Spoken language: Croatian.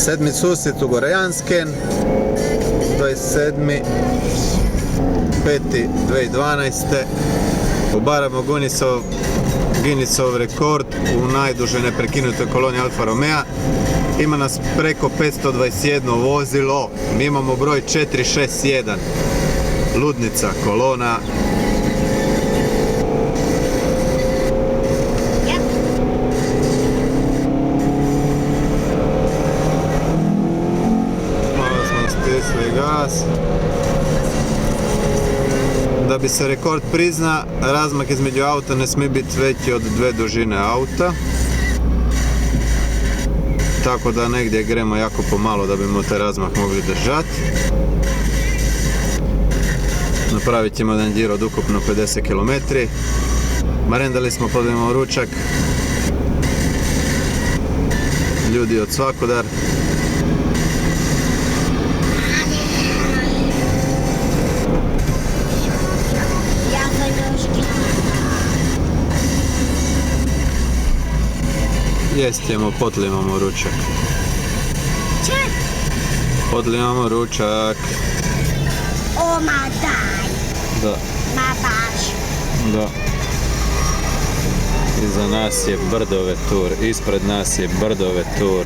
Sedmi susjet u Gorjansken, 27.5.2012. Obaramo Gunnissov rekord u najdužoj neprekinutoj koloni Alfa Romea. Ima nas preko 521 vozilo. Mi imamo broj 461. Ludnica kolona. Malo smo stisli gas. Da bi se rekord prizna, razmak između auta ne smije biti veći od dve dužine auta. Tako da negdje gremo jako pomalo da bimo taj razmak mogli držati. Napravit ćemo jedan giro od ukupno 50 km. Marendali smo, podijemo ručak. Ljudi od svakudar. Jestemo, podlimamo ručak. Podlimamo ručak. O, ma daj. Da. Ma baš. Da. Iza nas je Brdove tur, ispred nas je Brdove tur.